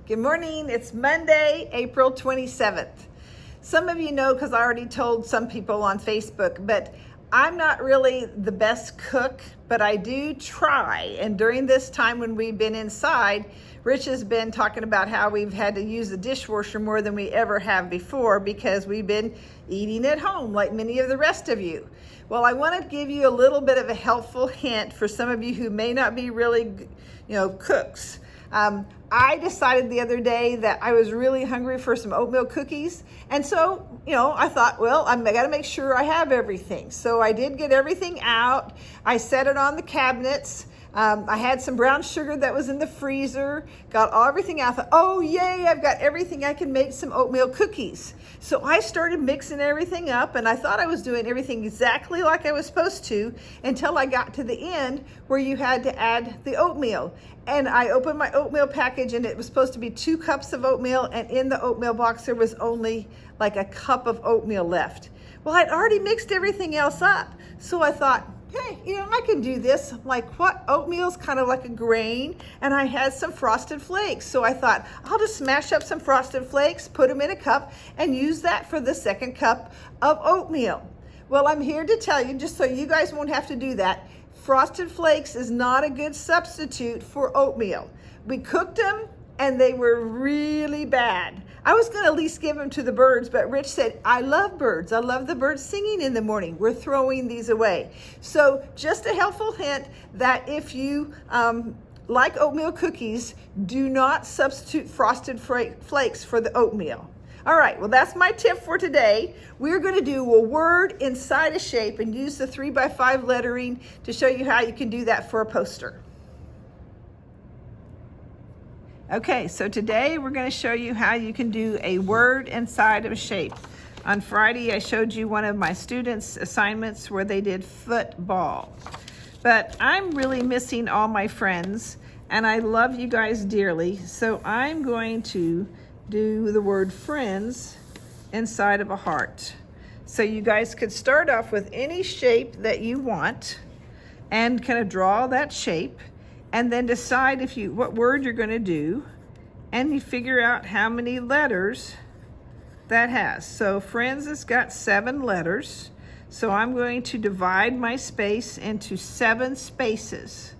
Good morning. It's Monday, April 27th. Some of you know because I already told some people on Facebook, but I'm not really the best cook, but I do try. And during this time when we've been inside, Rich has been talking about how we've had to use the dishwasher more than we ever have before because we've been eating at home like many of the rest of you. Well, I want to give you a little bit of a helpful hint for some of you who may not be really, cooks. I decided the other day that I was really hungry for some oatmeal cookies. And so, I thought, well, I got to make sure I have everything. So I did get everything out. I set it on the cabinets. I had some brown sugar that was in the freezer, got everything out. I thought, oh, yay, I've got everything. I can make some oatmeal cookies. So I started mixing everything up, and I thought I was doing everything exactly like I was supposed to until I got to the end where you had to add the oatmeal. And I opened my oatmeal package, and it was supposed to be 2 cups of oatmeal, and in the oatmeal box, there was only like a cup of oatmeal left. Well, I'd already mixed everything else up. So I thought, hey, I can do this. Like, what? Oatmeal's kind of like a grain, and I had some Frosted Flakes. So I thought, I'll just smash up some Frosted Flakes, put them in a cup, and use that for the second cup of oatmeal. Well, I'm here to tell you, just so you guys won't have to do that, Frosted Flakes is not a good substitute for oatmeal. We cooked them, and they were really bad. I was going to at least give them to the birds, but Rich said, I love birds. I love the birds singing in the morning. We're throwing these away. So just a helpful hint that if you like oatmeal cookies, do not substitute Frosted Flakes for the oatmeal. All right, well, that's my tip for today. We're going to do a word inside a shape and use the 3x5 lettering to show you how you can do that for a poster. Okay, so today we're going to show you how you can do a word inside of a shape. On Friday, I showed you one of my students' assignments where they did football. But I'm really missing all my friends, and I love you guys dearly, so I'm going to do the word friends inside of a heart. So you guys could start off with any shape that you want and kind of draw that shape, and then decide what word you're going to do, and you figure out how many letters that has. So friends has got 7 letters, so I'm going to divide my space into 7 spaces.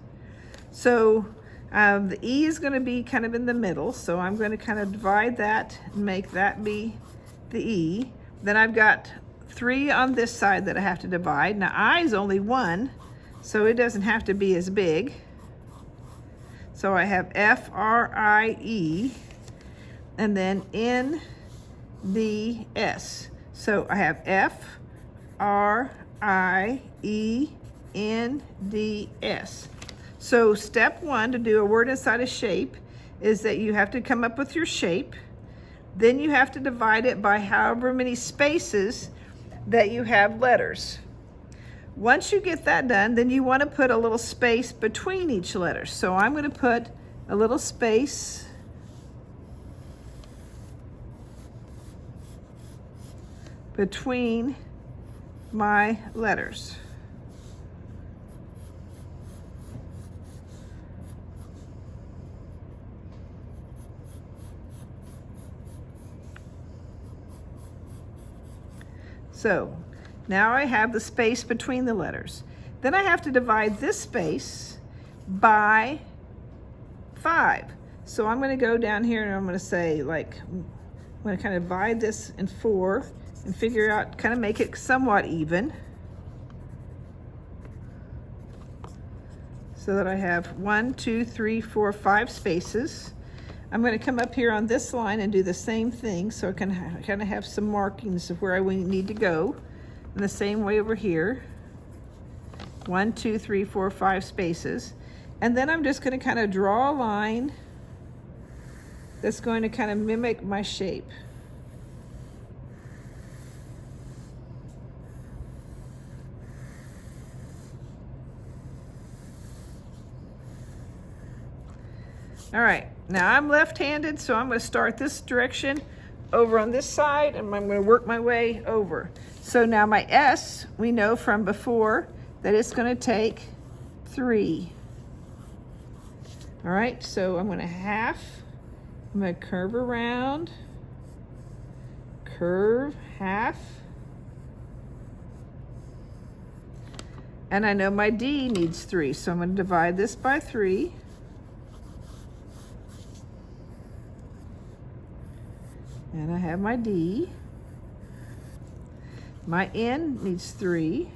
So the E is going to be kind of in the middle, so I'm going to kind of divide that and make that be the E. Then I've got 3 on this side that I have to divide. Now I is only 1, so it doesn't have to be as big. So I have F-R-I-E, and then N-D-S. So I have F-R-I-E-N-D-S. So step 1 to do a word inside a shape is that you have to come up with your shape. Then you have to divide it by however many spaces that you have letters. Once you get that done, then you want to put a little space between each letter. So I'm going to put a little space between my letters. So now I have the space between the letters. Then I have to divide this space by 5. So I'm going to go down here and I'm going to say, I'm going to kind of divide this in 4 and figure out, kind of make it somewhat even. So that I have 1, 2, 3, 4, 5 spaces. I'm going to come up here on this line and do the same thing, so I can kind of have some markings of where I need to go. In the same way over here. 1, 2, 3, 4, 5 spaces. And then I'm just going to kind of draw a line that's going to kind of mimic my shape. All right, now I'm left-handed, so I'm going to start this direction over on this side, and I'm going to work my way over. So now my S, we know from before that it's going to take 3. All right, so I'm going to half I'm going to curve around, curve half, and I know my D needs 3, so I'm going to divide this by 3. And I have my D. My N needs 3.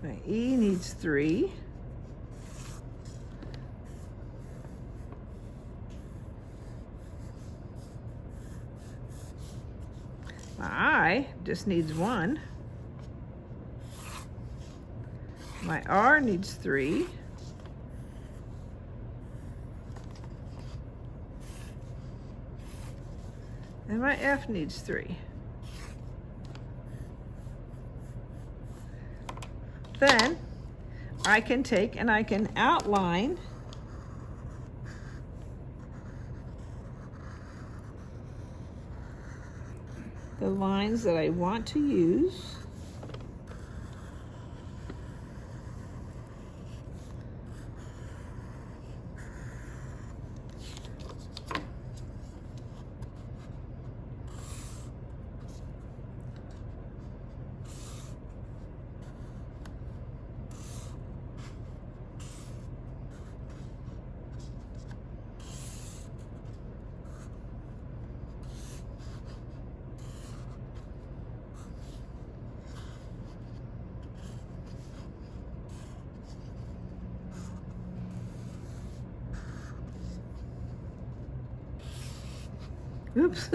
My E needs 3. My I just needs 1. My R needs 3. And my F needs 3. Then I can take and I can outline the lines that I want to use. Oops.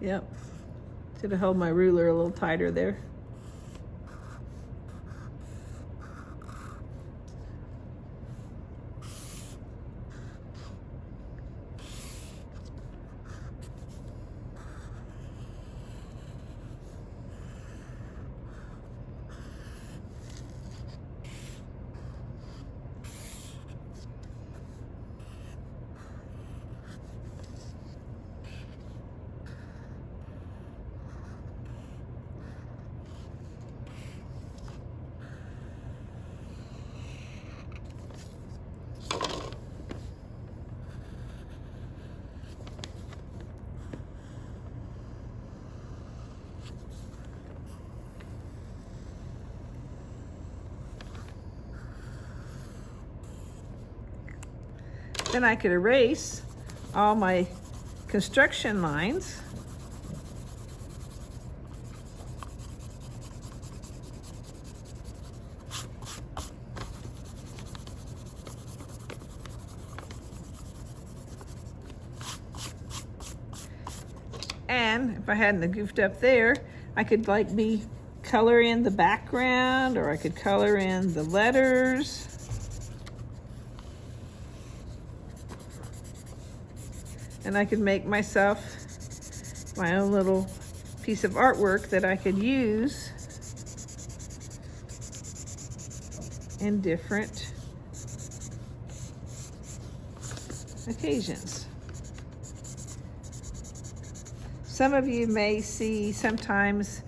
Yep. Should have held my ruler a little tighter there. Then I could erase all my construction lines. And if I hadn't goofed up there, I could like color in the background, or I could color in the letters. And I could make myself my own little piece of artwork that I could use in different occasions. Some of you may see sometimes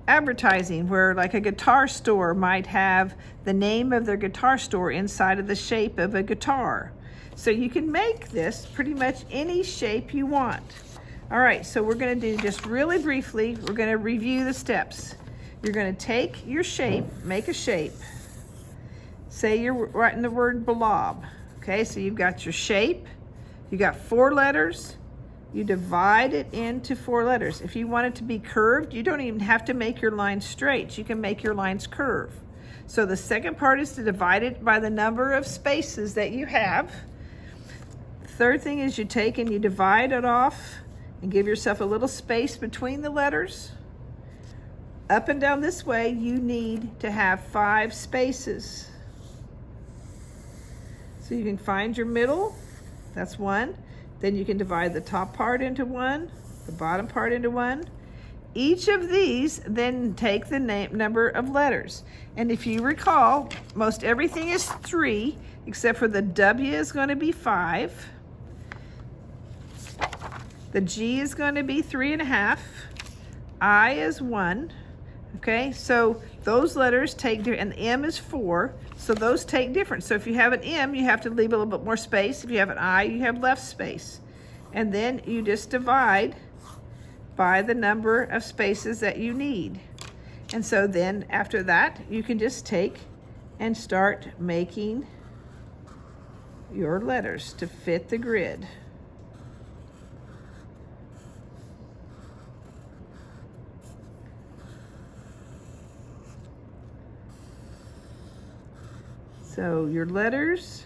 advertising where like a guitar store might have the name of their guitar store inside of the shape of a guitar. So you can make this pretty much any shape you want. All right, so we're gonna do just really briefly, we're gonna review the steps. You're gonna take your shape, make a shape. Say you're writing the word blob. Okay, so you've got your shape, you got 4 letters, you divide it into 4 letters. If you want it to be curved, you don't even have to make your lines straight. You can make your lines curve. So the second part is to divide it by the number of spaces that you have. Third thing is you take and you divide it off and give yourself a little space between the letters. Up and down this way, you need to have 5 spaces. So you can find your middle, that's 1. Then you can divide the top part into 1, the bottom part into 1. Each of these then take the number of letters. And if you recall, most everything is 3, except for the W is going to be 5. The G is going to be 3.5. I is 1. Okay, so those letters take different, and the M is 4, so those take different. So if you have an M, you have to leave a little bit more space. If you have an I, you have less space. And then you just divide by the number of spaces that you need. And so then after that, you can just take and start making your letters to fit the grid. So your letters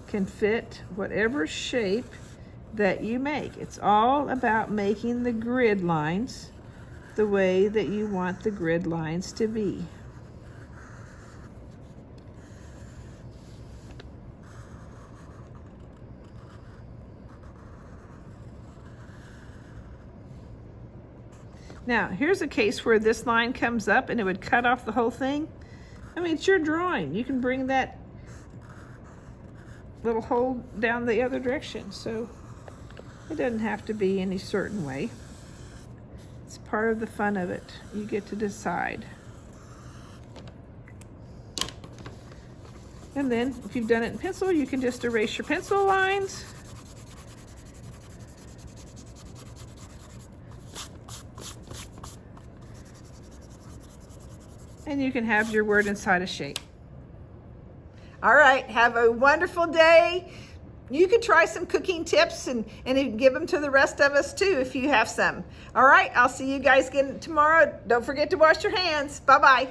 can fit whatever shape that you make. It's all about making the grid lines the way that you want the grid lines to be. Now, here's a case where this line comes up and it would cut off the whole thing. I mean, it's your drawing. You can bring that little hole down the other direction, so it doesn't have to be any certain way. It's part of the fun of it. You get to decide. And then if you've done it in pencil, you can just erase your pencil lines. And you can have your word inside a shape. All right, have a wonderful day. You can try some cooking tips and give them to the rest of us too if you have some. All right, I'll see you guys again tomorrow. Don't forget to wash your hands. Bye-bye.